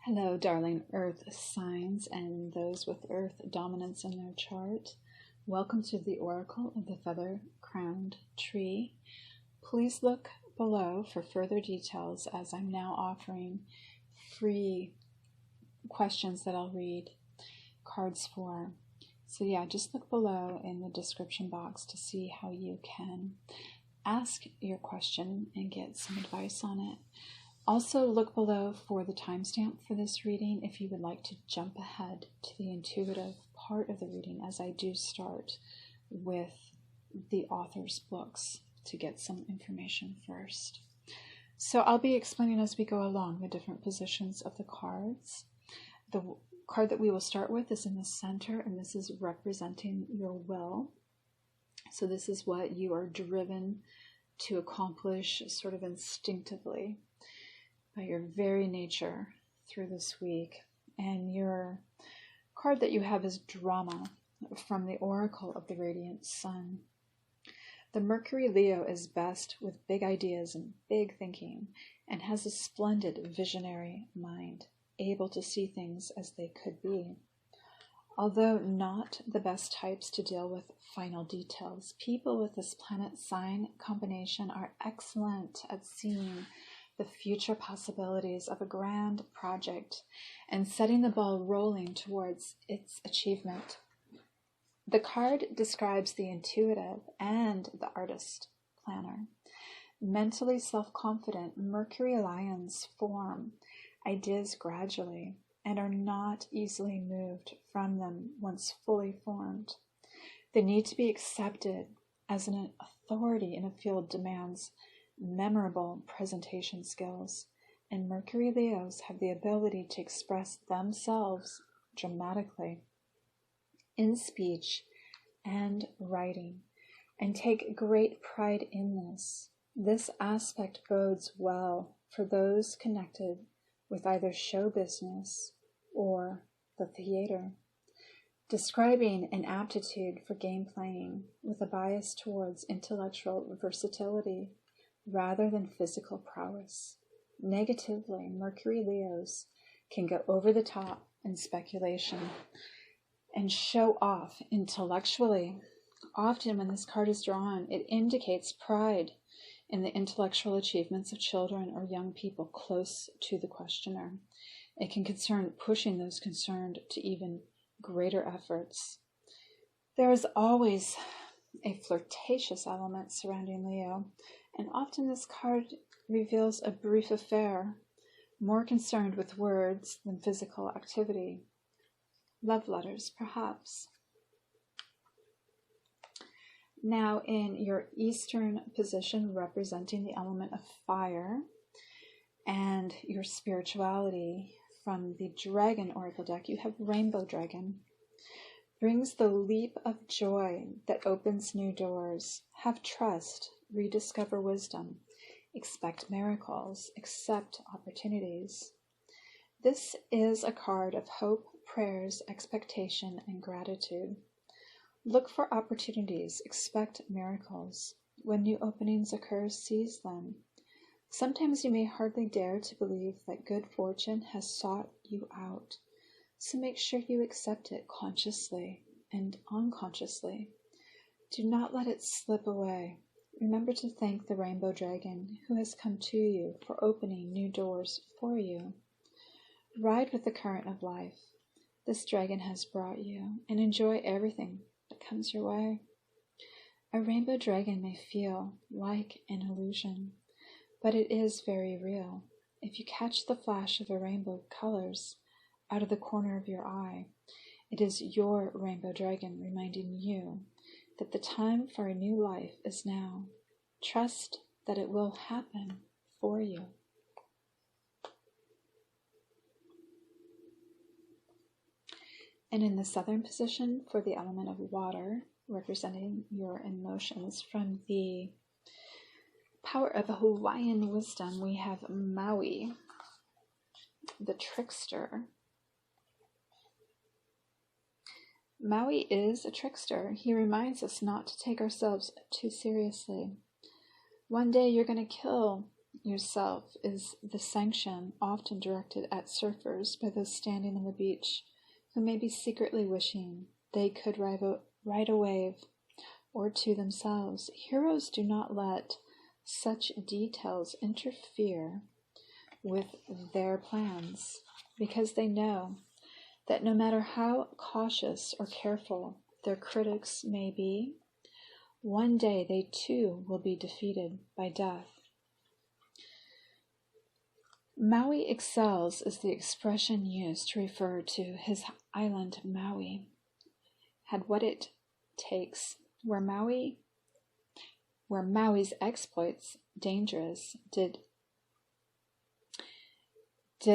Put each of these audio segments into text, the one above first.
Hello, darling Earth signs and those with Earth dominance in their chart. Welcome to the Oracle of the Feather-Crowned Tree. Please look below for further details as I'm now offering free questions that I'll read cards for. So yeah, just look below in the description box to see how you can ask your question and get some advice on it. Also, look below for the timestamp for this reading if you would like to jump ahead to the intuitive part of the reading, as I do start with the author's books to get some information first. So I'll be explaining as we go along the different positions of the cards. The card that we will start with is in the center, and this is representing your will. So this is what you are driven to accomplish sort of instinctively by your very nature through this week. And your card that you have is Drama from the Oracle of the Radiant Sun. The Mercury Leo is best with big ideas and big thinking and has a splendid visionary mind, able to see things as they could be. Although not the best types to deal with final details, people with this planet sign combination are excellent at seeing the future possibilities of a grand project and setting the ball rolling towards its achievement. The card describes the intuitive and the artist planner. Mentally self-confident Mercury lions form ideas gradually and are not easily moved from them once fully formed. The need to be accepted as an authority in a field demands memorable presentation skills, and Mercury Leos have the ability to express themselves dramatically in speech and writing, and take great pride in this. This aspect bodes well for those connected with either show business or the theater, describing an aptitude for game playing with a bias towards intellectual versatility rather than physical prowess. Negatively, Mercury Leos can go over the top in speculation and show off intellectually. Often when this card is drawn, it indicates pride in the intellectual achievements of children or young people close to the questioner. It can concern pushing those concerned to even greater efforts. There is always a flirtatious element surrounding Leo, and often this card reveals a brief affair, more concerned with words than physical activity. Love letters, perhaps. Now, in your Eastern position, representing the element of fire and your spirituality, from the Dragon Oracle deck, you have Rainbow Dragon. Brings the leap of joy that opens new doors. Have trust, rediscover wisdom, expect miracles, accept opportunities. This is a card of hope, prayers, expectation, and gratitude. Look for opportunities, expect miracles. When new openings occur, seize them. Sometimes you may hardly dare to believe that good fortune has sought you out. So make sure you accept it consciously and unconsciously. Do not let it slip away. Remember to thank the Rainbow Dragon who has come to you for opening new doors for you. Ride with the current of life this dragon has brought you and enjoy everything that comes your way. A rainbow dragon may feel like an illusion, but it is very real. If you catch the flash of the rainbow colors out of the corner of your eye, it is your rainbow dragon reminding you that the time for a new life is now. Trust that it will happen for you. And in the southern position for the element of water, representing your emotions, from the power of Hawaiian wisdom, we have Maui, the trickster. Maui is a trickster. He reminds us not to take ourselves too seriously. One day you're going to kill yourself is the sanction often directed at surfers by those standing on the beach who may be secretly wishing they could ride a wave or two themselves. Heroes do not let such details interfere with their plans, because they know that no matter how cautious or careful their critics may be, one day they too will be defeated by death. Maui excels is the expression used to refer to his island Maui. Had what it takes, where Maui's exploits dangerous, did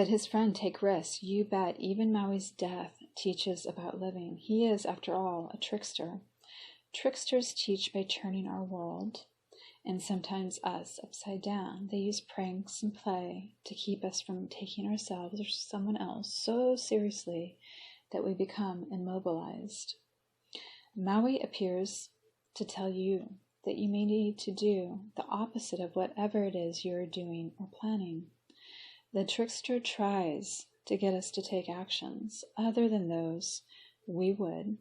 his friend take risks? You bet. Even Maui's death teaches about living. He is, after all, a trickster. Tricksters teach by turning our world, and sometimes us, upside down. They use pranks and play to keep us from taking ourselves or someone else so seriously that we become immobilized. Maui appears to tell you that you may need to do the opposite of whatever it is you are doing or planning. The trickster tries to get us to take actions other than those we would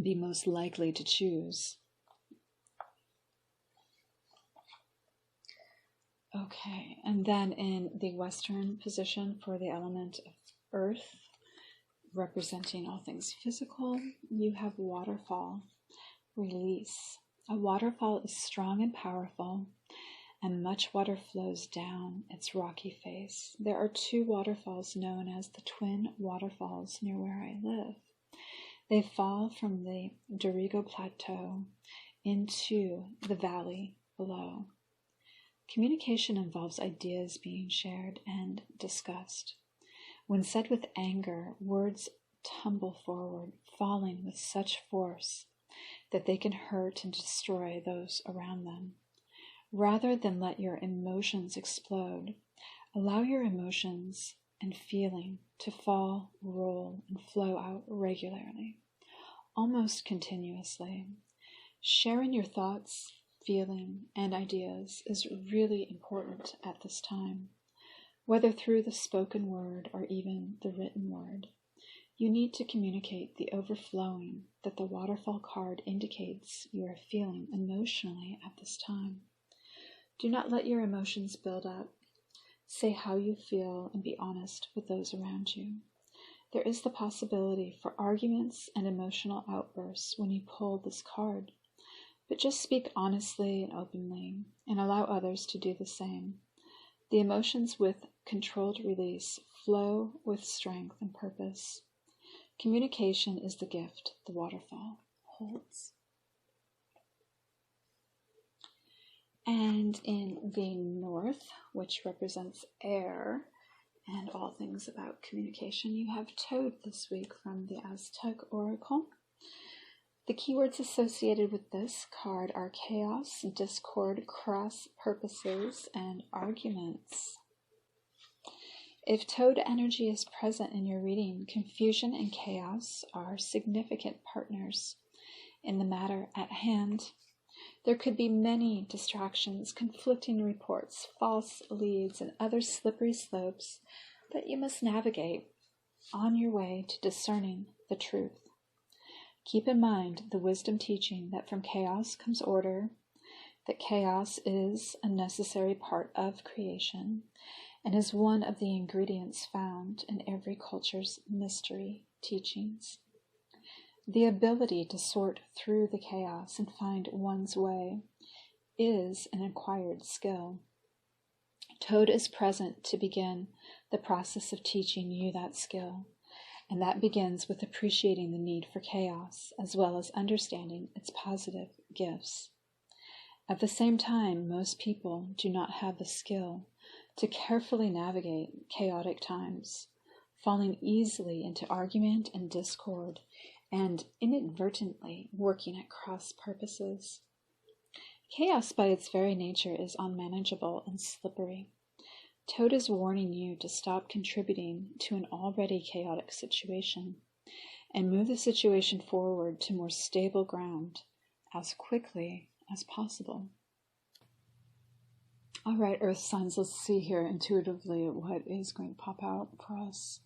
be most likely to choose. Okay, and then in the Western position for the element of Earth, representing all things physical, you have waterfall, release. A waterfall is strong and powerful, and much water flows down its rocky face. There are two waterfalls known as the Twin Waterfalls near where I live. They fall from the Dorrigo Plateau into the valley below. Communication involves ideas being shared and discussed. When said with anger, words tumble forward, falling with such force that they can hurt and destroy those around them. Rather than let your emotions explode, allow your emotions and feeling to fall, roll, and flow out regularly, almost continuously. Sharing your thoughts, feeling, and ideas is really important at this time, whether through the spoken word or even the written word. You need to communicate the overflowing that the waterfall card indicates you are feeling emotionally at this time. Do not let your emotions build up. Say how you feel and be honest with those around you. There is the possibility for arguments and emotional outbursts when you pull this card, but just speak honestly and openly and allow others to do the same. The emotions with controlled release flow with strength and purpose. Communication is the gift the waterfall holds. And in the north, which represents air and all things about communication, you have Toad this week from the Aztec Oracle. The keywords associated with this card are chaos, discord, cross purposes, and arguments. If Toad energy is present in your reading, confusion and chaos are significant partners in the matter at hand. There could be many distractions, conflicting reports, false leads, and other slippery slopes that you must navigate on your way to discerning the truth. Keep in mind the wisdom teaching that from chaos comes order, that chaos is a necessary part of creation, and is one of the ingredients found in every culture's mystery teachings. The ability to sort through the chaos and find one's way is an acquired skill. Toad is present to begin the process of teaching you that skill, and that begins with appreciating the need for chaos, as well as understanding its positive gifts. At the same time, most people do not have the skill to carefully navigate chaotic times, falling easily into argument and discord, and inadvertently working at cross purposes. Chaos by its very nature is unmanageable and slippery. Toad is warning you to stop contributing to an already chaotic situation and move the situation forward to more stable ground as quickly as possible. All right, Earth signs, let's see here intuitively what is going to pop out for us.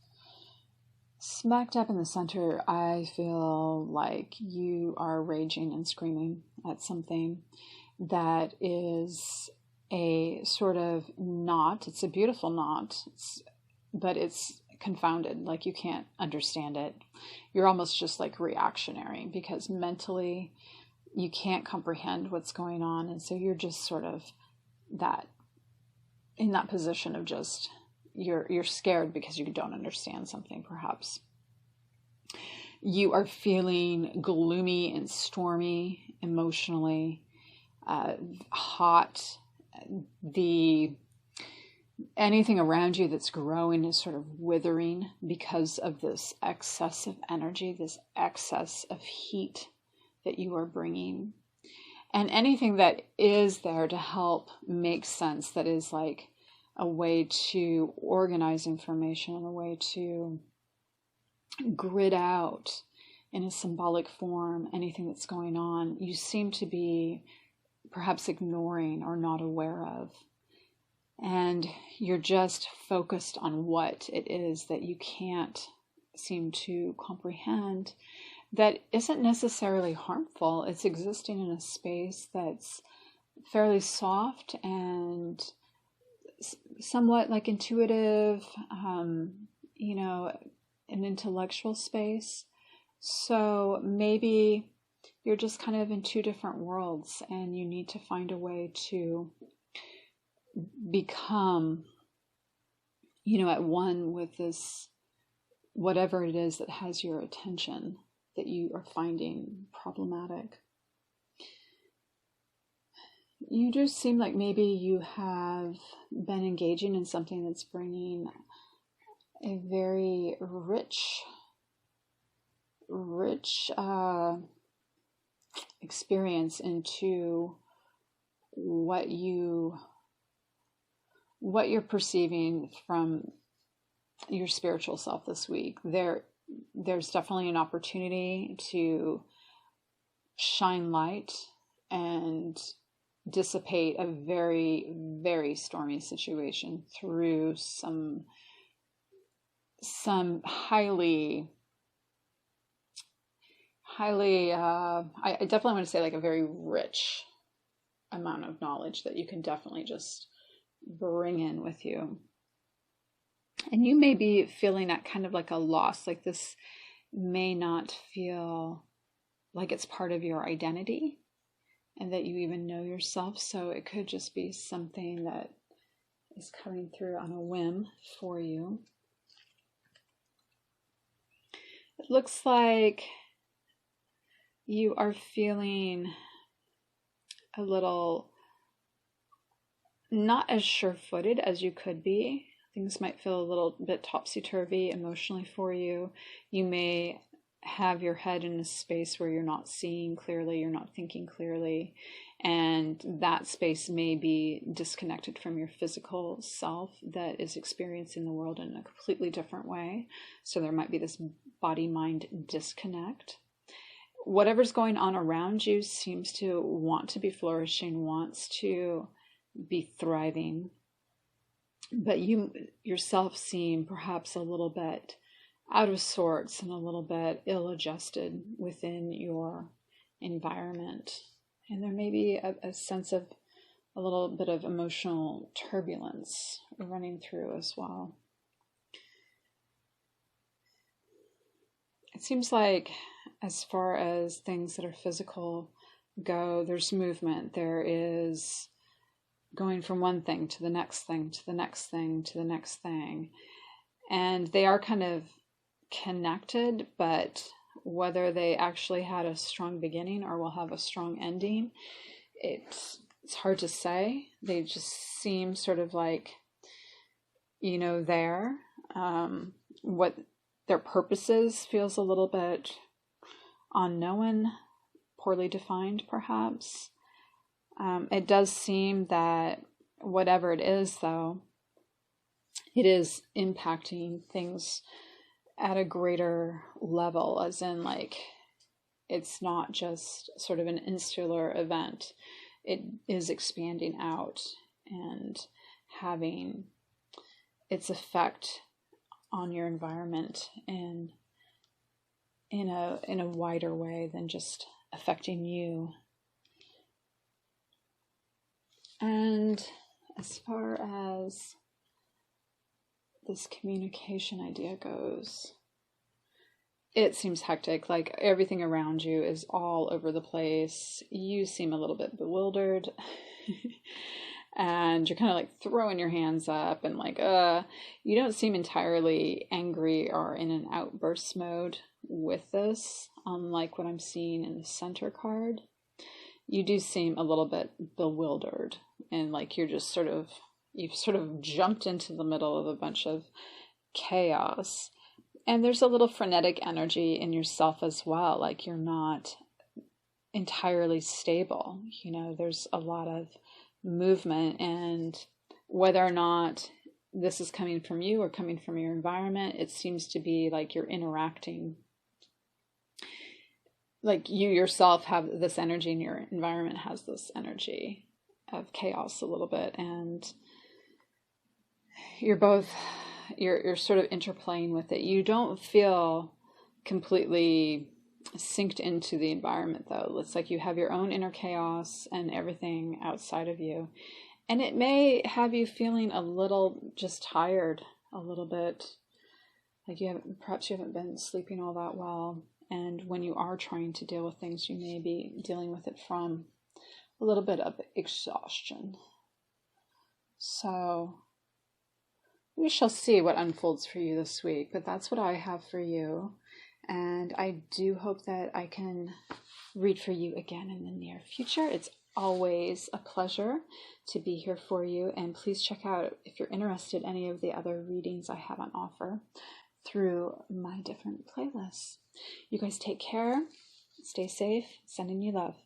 Smack dab in the center, I feel like you are raging and screaming at something that is a sort of knot. It's a beautiful knot, but it's confounded, like you can't understand it. You're almost just like reactionary because mentally you can't comprehend what's going on, and so you're just sort of in that position of just you're scared because you don't understand something. Perhaps you are feeling gloomy and stormy emotionally, hot. Anything around you that's growing is sort of withering because of this excess of energy, this excess of heat that you are bringing. And anything that is there to help make sense, that is like a way to organize information and a way to grid out in a symbolic form anything that's going on, you seem to be perhaps ignoring or not aware of. And you're just focused on what it is that you can't seem to comprehend, that isn't necessarily harmful. It's existing in a space that's fairly soft and somewhat like intuitive, an intellectual space. So maybe you're just kind of in two different worlds and you need to find a way to become, at one with this, whatever it is that has your attention that you are finding problematic. You do seem like maybe you have been engaging in something that's bringing a very rich experience into what you're perceiving from your spiritual self this week. There's definitely an opportunity to shine light and dissipate a very, very stormy situation through some highly, I definitely want to say like a very rich amount of knowledge that you can definitely just bring in with you. And you may be feeling at kind of like a loss, like this may not feel like it's part of your identity and that you even know yourself. So it could just be something that is coming through on a whim for you. It looks like you are feeling a little not as sure-footed as you could be. Things might feel a little bit topsy-turvy emotionally for you. You may have your head in a space where you're not seeing clearly, you're not thinking clearly, and that space may be disconnected from your physical self that is experiencing the world in a completely different way. So there might be this body-mind disconnect. Whatever's going on around you seems to want to be flourishing, wants to be thriving, but you yourself seem perhaps a little bit out of sorts and a little bit ill-adjusted within your environment. And there may be a sense of a little bit of emotional turbulence running through as well. It seems like as far as things that are physical go, there's movement. There is going from one thing to the next thing, to the next thing, to the next thing. And they are kind of connected, but whether they actually had a strong beginning or will have a strong ending, it's hard to say. They just seem sort of like, there. What their purpose is feels a little bit unknown, poorly defined perhaps. It does seem that whatever it is, though, it is impacting things at a greater level, as in like it's not just sort of an insular event. It is expanding out and having its effect on your environment in a wider way than just affecting you. And as far as this communication idea goes, it seems hectic. Like everything around you is all over the place. You seem a little bit bewildered. And you're kind of like throwing your hands up and like, you don't seem entirely angry or in an outburst mode with this, unlike what I'm seeing in the center card. You do seem a little bit bewildered and like you've sort of jumped into the middle of a bunch of chaos. And there's a little frenetic energy in yourself as well. Like you're not entirely stable. You know, there's a lot of movement, and whether or not this is coming from you or coming from your environment, it seems to be like you're interacting. Like you yourself have this energy and your environment has this energy of chaos a little bit, and you're sort of interplaying with it. You don't feel completely synced into the environment though. It's like you have your own inner chaos and everything outside of you. And it may have you feeling a little just tired, a little bit like perhaps you haven't been sleeping all that well. And when you are trying to deal with things, you may be dealing with it from a little bit of exhaustion. So we shall see what unfolds for you this week, but that's what I have for you. And I do hope that I can read for you again in the near future. It's always a pleasure to be here for you. And please check out, if you're interested, any of the other readings I have on offer through my different playlists. You guys take care. Stay safe. Sending you love.